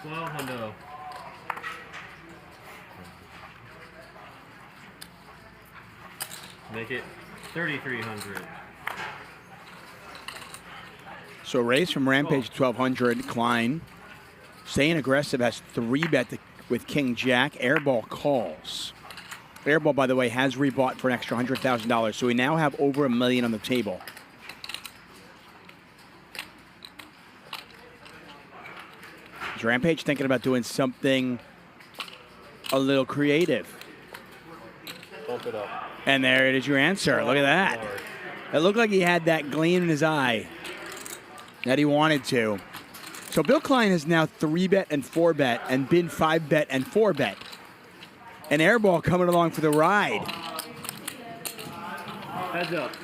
1200. Make it 3,300. So raise from Rampage 1200. Klein staying aggressive, has 3-bet with King Jack. Airball calls. Airball, by the way, has rebought for an extra $100,000. So we now have over $1 million on the table. Is Rampage thinking about doing something a little creative? Bump it up. And there it is, your answer. Look at that. It looked like he had that gleam in his eye that he wanted to. So Bill Klein has now 3-bet and 4-bet and been 5-bet and 4-bet. And Airball coming along for the ride. Heads up.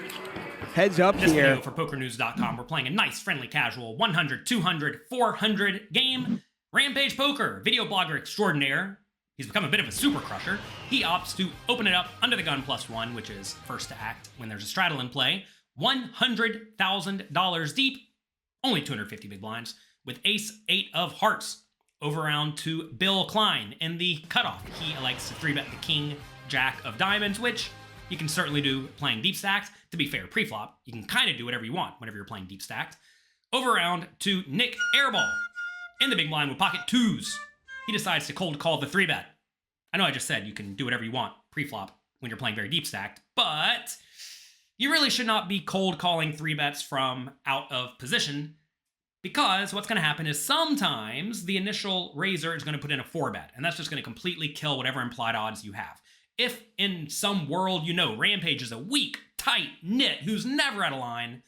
Heads up This here. video for PokerNews.com. We're playing a nice, friendly, casual 100, 200, 400 game. Rampage Poker, video blogger extraordinaire. He's become a bit of a super crusher. He opts to open it up under the gun +1, which is first to act when there's a straddle in play. $100,000 deep, only 250 big blinds, with ace-8 of hearts. Over round to Bill Klein in the cutoff. He likes to 3-bet the king, jack of diamonds, which you can certainly do playing deep stacked. To be fair, pre-flop, you can kind of do whatever you want whenever you're playing deep stacked. Over round to Nik Airball in the big blind with pocket 2s. He decides to cold call the 3-bet. I know I just said you can do whatever you want pre-flop when you're playing very deep stacked, but you really should not be cold calling 3-bets from out of position, because what's going to happen is sometimes the initial raiser is going to put in a 4-bet, and that's just going to completely kill whatever implied odds you have. If in some world you know Rampage is a weak, tight knit who's never out of line,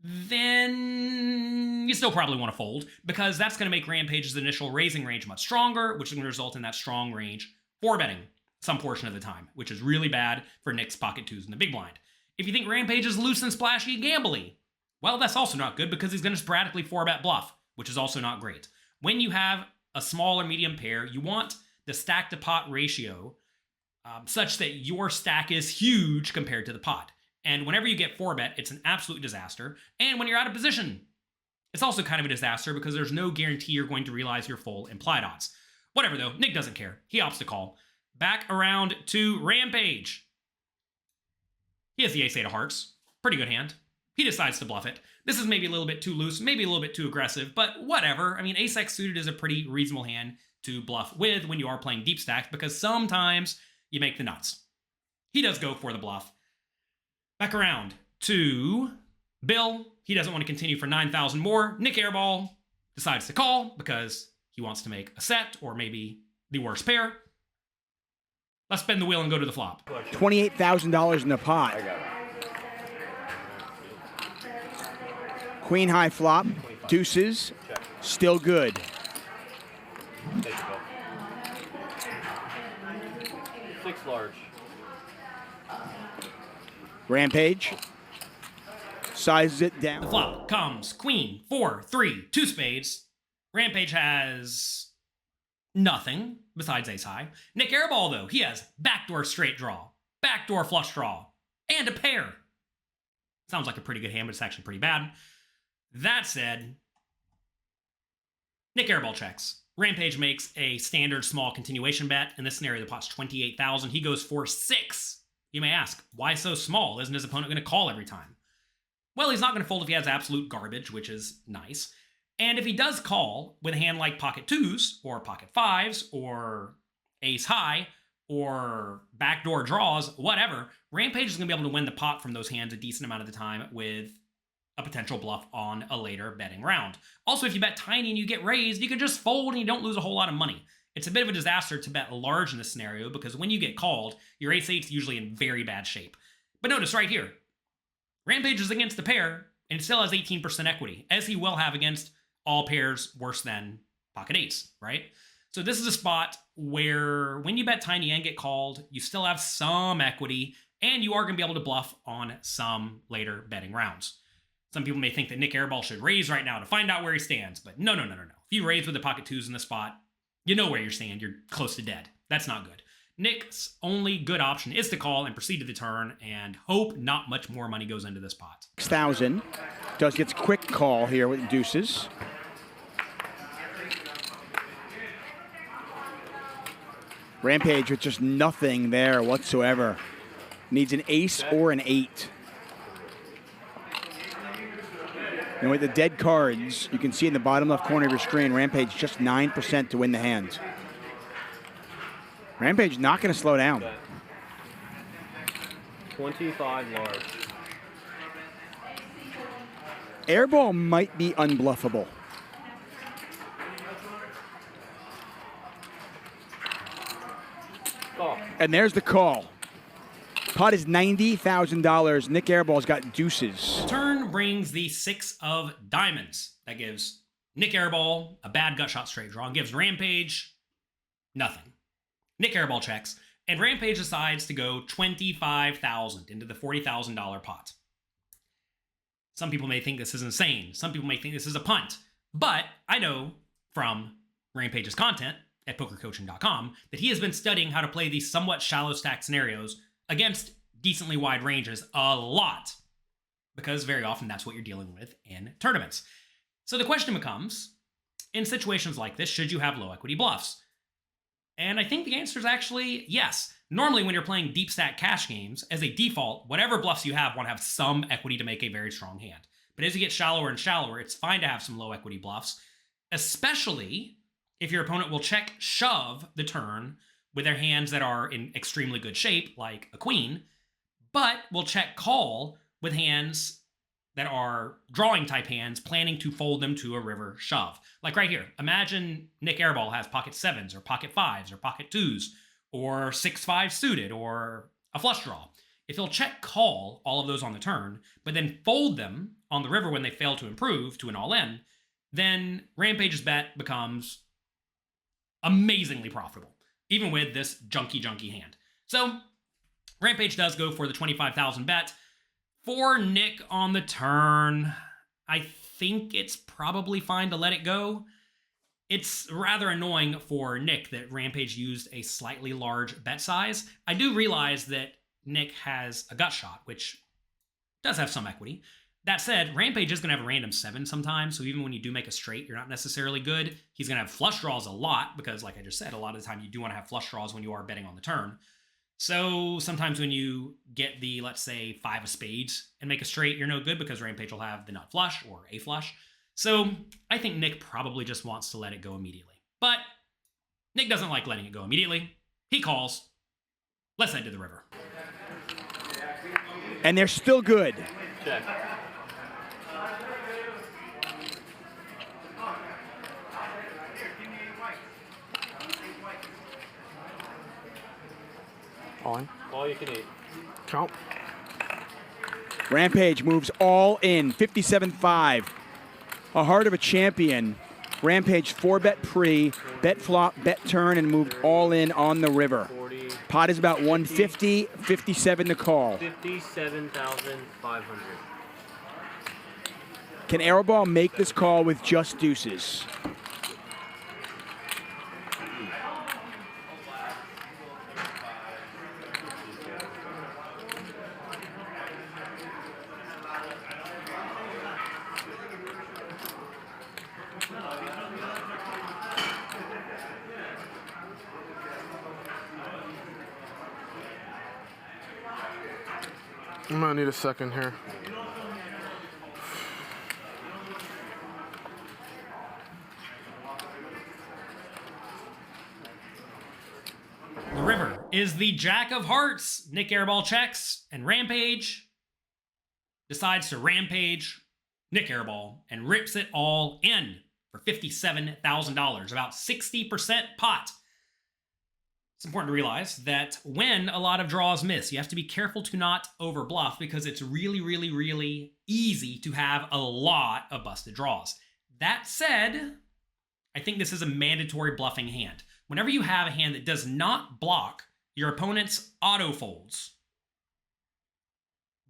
then you still probably want to fold, because that's going to make Rampage's initial raising range much stronger, which is going to result in that strong range 4-betting some portion of the time, which is really bad for Nick's pocket 2s in the big blind. If you think Rampage is loose and splashy gambly, well, that's also not good, because he's going to sporadically 4-bet bluff, which is also not great. When you have a small or medium pair, you want the stack to pot ratio such that your stack is huge compared to the pot. And whenever you get 4-bet, it's an absolute disaster. And when you're out of position, it's also kind of a disaster, because there's no guarantee you're going to realize your full implied odds. Whatever, though, Nick doesn't care. He opts to call. Back around to Rampage. He has the ace-8 of hearts. Pretty good hand. He decides to bluff it. This is maybe a little bit too loose, maybe a little bit too aggressive, but whatever. I mean, ace-x suited is a pretty reasonable hand to bluff with when you are playing deep stacked, because sometimes you make the nuts. He does go for the bluff. Back around to Bill. He doesn't want to continue for 9,000 more. Nik Airball decides to call because he wants to make a set, or maybe the worst pair. Let's spin the wheel and go to the flop. $28,000 in the pot. Queen high flop, deuces, still good. 6 large. Rampage sizes it The down. flop comes queen, 4, 3, 2 spades. Rampage has nothing besides ace high. Nik Airball, though, he has backdoor straight draw, backdoor flush draw, and a pair. Sounds like a pretty good hand, but it's actually pretty bad. That said, Nik Airball checks. Rampage makes a standard small continuation bet. In this scenario, the pot's 28,000. He goes for 6. You may ask, why so small? Isn't his opponent going to call every time? Well, he's not going to fold if he has absolute garbage, which is nice. And if he does call with a hand like pocket 2s, or pocket 5s, or ace high, or backdoor draws, whatever, Rampage is going to be able to win the pot from those hands a decent amount of the time with a potential bluff on a later betting round. Also, if you bet tiny and you get raised, you can just fold and you don't lose a whole lot of money. It's a bit of a disaster to bet large in this scenario, because when you get called, your ace-8's usually in very bad shape. But notice right here, Rampage is against the pair, and still has 18% equity, as he will have against all pairs worse than pocket 8s, right? So this is a spot where when you bet tiny and get called, you still have some equity, and you are going to be able to bluff on some later betting rounds. Some people may think that Nik Airball should raise right now to find out where he stands, but no. If you raise with the pocket 2s in the spot, you know where you stand. You're close to dead. That's not good. Nick's only good option is to call and proceed to the turn and hope not much more money goes into this pot. 6,000. Does gets quick call here with deuces. Rampage with just nothing there whatsoever. Needs an ace or an 8. And with the dead cards, you can see in the bottom left corner of your screen, Rampage just 9% to win the hand. Rampage not going to slow down. 25 large. Airball might be unbluffable. Call. And there's the call. Pot is $90,000. Nik Airball's got deuces. Turn brings the 6 of diamonds. That gives Nik Airball a bad gut shot straight draw and gives Rampage nothing. Nik Airball checks, and Rampage decides to go $25,000 into the $40,000 pot. Some people may think this is insane. Some people may think this is a punt. But I know from Rampage's content at pokercoaching.com that he has been studying how to play these somewhat shallow stack scenarios against decently wide ranges a lot, because very often that's what you're dealing with in tournaments. So the question becomes, in situations like this, should you have low equity bluffs? And I think the answer is actually yes. Normally when you're playing deep stack cash games, as a default, whatever bluffs you have want to have some equity to make a very strong hand. But as you get shallower and shallower, it's fine to have some low equity bluffs, especially if your opponent will check shove the turn with their hands that are in extremely good shape, like a queen, but will check call with hands that are drawing type hands, planning to fold them to a river shove. Like right here, imagine Nik Airball has pocket 7s or pocket 5s or pocket 2s or 6-5 suited or a flush draw. If he'll check call all of those on the turn, but then fold them on the river when they fail to improve to an all-in, then Rampage's bet becomes amazingly profitable, even with this junky hand. So Rampage does go for the 25,000 bet. For Nik on the turn, I think it's probably fine to let it go. It's rather annoying for Nik that Rampage used a slightly large bet size. I do realize that Nik has a gut shot, which does have some equity. That said, Rampage is going to have a random 7 sometimes, so even when you do make a straight, you're not necessarily good. He's going to have flush draws a lot, because like I just said, a lot of the time you do want to have flush draws when you are betting on the turn. So sometimes when you get the, let's say, 5 of spades and make a straight, you're no good because Rampage will have the nut flush or a flush. So I think Nik probably just wants to let it go immediately. But Nik doesn't like letting it go immediately. He calls. Let's head to the river. And they're still good. Check. On. All you can eat. Count. Rampage moves all in, 57.5. A heart of a champion. Rampage 4-bet pre, bet flop, bet turn, and moved all in on the river. 40. Pot is about 150, 57 to call. 57,500. Can Airball make this call with just deuces? I'm gonna need a second here. The river is the Jack of Hearts. Nik Airball checks, and Rampage decides to Rampage Nik Airball and rips it all in for $57,000, about 60% pot. It's important to realize that when a lot of draws miss, you have to be careful to not overbluff because it's really easy to have a lot of busted draws. That said, I think this is a mandatory bluffing hand. Whenever you have a hand that does not block your opponent's auto folds,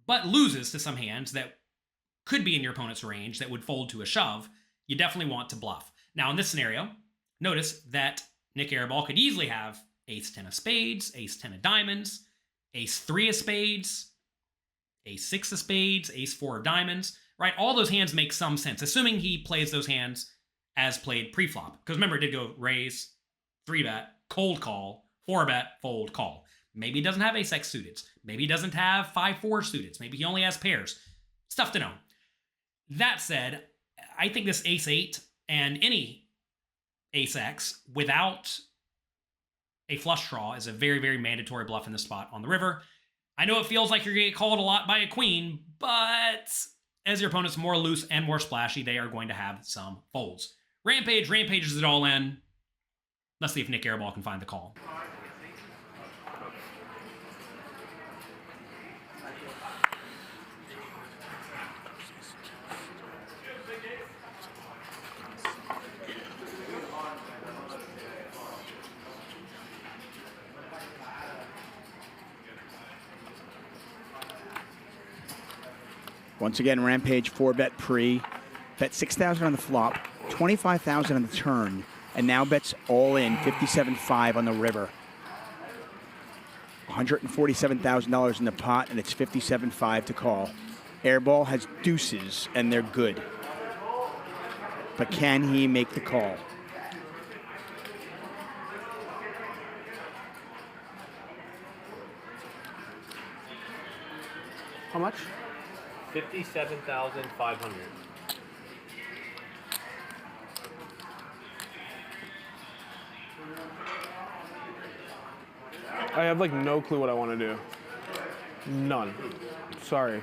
but loses to some hands that could be in your opponent's range that would fold to a shove, you definitely want to bluff. Now in this scenario, notice that Nik Airball could easily have ace-10 of spades, ace-10 of diamonds, ace-3 of spades, ace-6 of spades, ace-4 of diamonds, right? All those hands make some sense, assuming he plays those hands as played pre-flop. Because remember, it did go raise, 3-bet, cold call, 4-bet, fold, call. Maybe he doesn't have ace-x suited. Maybe he doesn't have 5-4 suited. Maybe he only has pairs. Stuff to know. That said, I think this ace-8 and any ace-x without a flush draw is a very, very mandatory bluff in this spot on the river. I know it feels like you're going to get called a lot by a queen, but as your opponent's more loose and more splashy, they are going to have some folds. Rampage rampages it all in. Let's see if Nik Airball can find the call. Once again, Rampage 4-bet pre. Bet 6,000 on the flop, 25,000 on the turn, and now bets all in 57.5 on the river. $147,000 in the pot, and it's 57.5 to call. Airball has deuces, and they're good. But can he make the call? How much? 57,500. I have like no clue what I want to do. None. Sorry.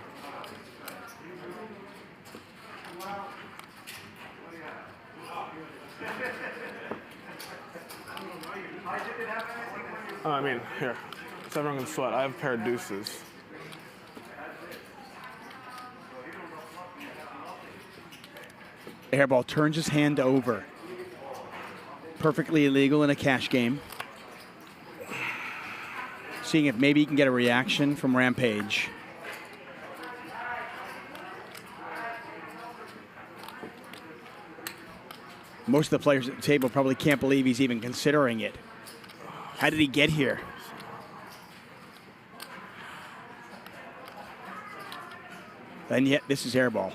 Oh, I mean, here. So everyone can sweat. I have a pair of deuces. Airball turns his hand over. Perfectly illegal in a cash game. Seeing if maybe he can get a reaction from Rampage. Most of the players at the table probably can't believe he's even considering it. How did he get here? And yet, this is Airball.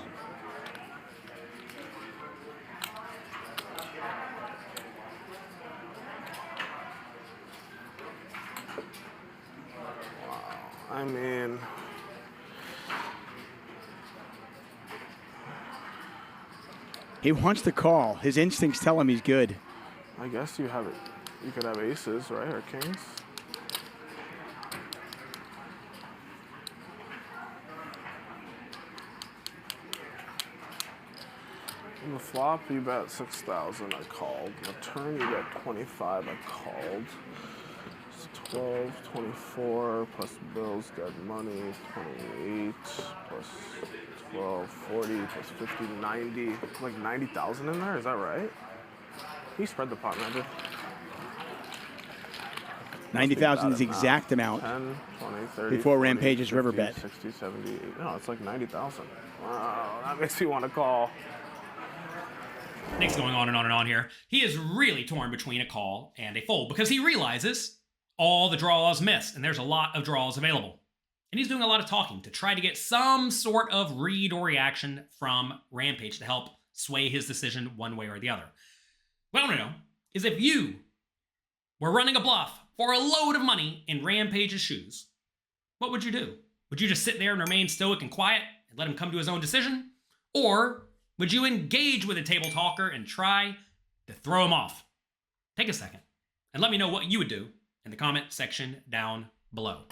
I mean, he wants to call. His instincts tell him he's good. I guess you have it. You could have aces, right, or kings. On the flop, you bet 6,000. I called. On the turn, you bet 25. I called. 12, 24, plus Bill's dead money, 28, plus 12, 40, plus 50, 90. Like 90,000 in there, is that right? He spread the pot, Magic. 90,000 is the exact amount 10, 20, 30, before 40, Rampage's 50, river bet. 60, 70, 80. No, it's like 90,000. Wow, that makes me want to call. Nick's going on and on and on here. He is really torn between a call and a fold because he realizes all the draws miss, and there's a lot of draws available. And he's doing a lot of talking to try to get some sort of read or reaction from Rampage to help sway his decision one way or the other. What I want to know is if you were running a bluff for a load of money in Rampage's shoes, what would you do? Would you just sit there and remain stoic and quiet and let him come to his own decision? Or would you engage with a table talker and try to throw him off? Take a second and let me know what you would do in the comment section down below.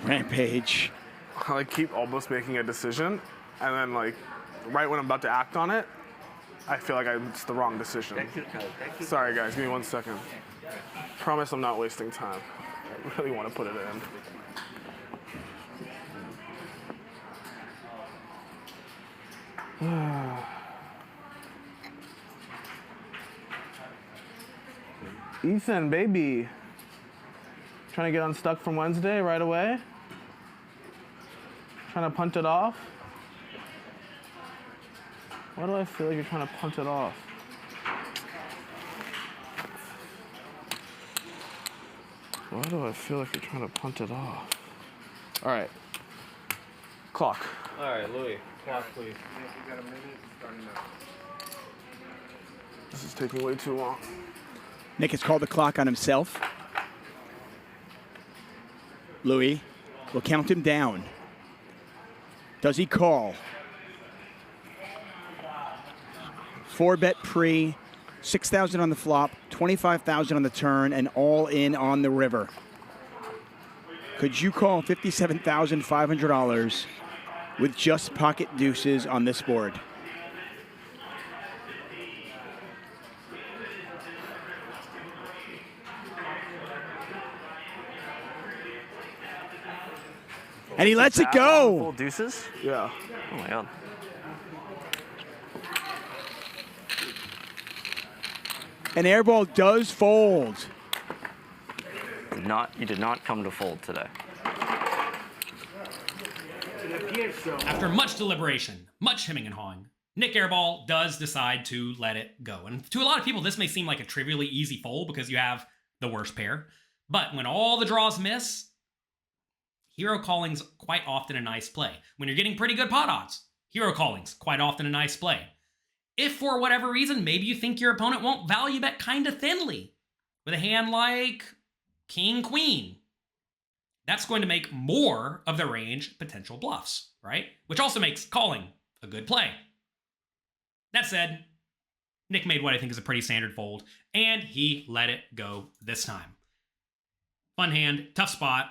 Rampage. I like keep almost making a decision, and then like right when I'm about to act on it, I feel like it's the wrong decision. Sorry guys, give me 1 second. Promise I'm not wasting time. I really want to put it in. Ethan, baby. Trying to get unstuck from Wednesday right away? Trying to punt it off? Why do I feel like you're trying to punt it off? Why do I feel like you're trying to punt it off? All right. Clock. All right, Louis. Clock, please. You got a minute starting now. This is taking way too long. Nick has called the clock on himself. Louis will count him down. Does he call? 4-bet pre, 6,000 on the flop, 25,000 on the turn, and all in on the river. Could you call $57,500 with just pocket deuces on this board? And he lets it go. Full deuces? Yeah. Oh my god. An airball does fold. You did not come to fold today. After much deliberation, much hemming and hawing, Nik Airball does decide to let it go. And to a lot of people, this may seem like a trivially easy fold because you have the worst pair. But when all the draws miss, hero calling's quite often a nice play. When you're getting pretty good pot odds, hero calling's quite often a nice play. If for whatever reason, maybe you think your opponent won't value bet kind of thinly with a hand like King, Queen, that's going to make more of the range potential bluffs, right? Which also makes calling a good play. That said, Nick made what I think is a pretty standard fold, and he let it go this time. Fun hand, tough spot.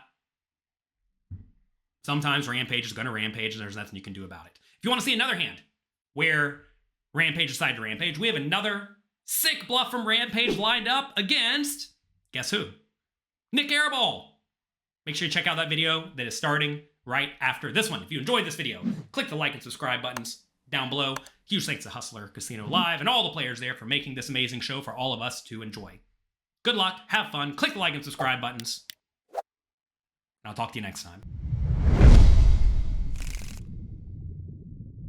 Sometimes Rampage is going to rampage, and there's nothing you can do about it. If you want to see another hand where Rampage decided to rampage, we have another sick bluff from Rampage lined up against, guess who? Nik Airball. Make sure you check out that video that is starting right after this one. If you enjoyed this video, click the like and subscribe buttons down below. Huge thanks to Hustler Casino Live and all the players there for making this amazing show for all of us to enjoy. Good luck, have fun, click the like and subscribe buttons, and I'll talk to you next time.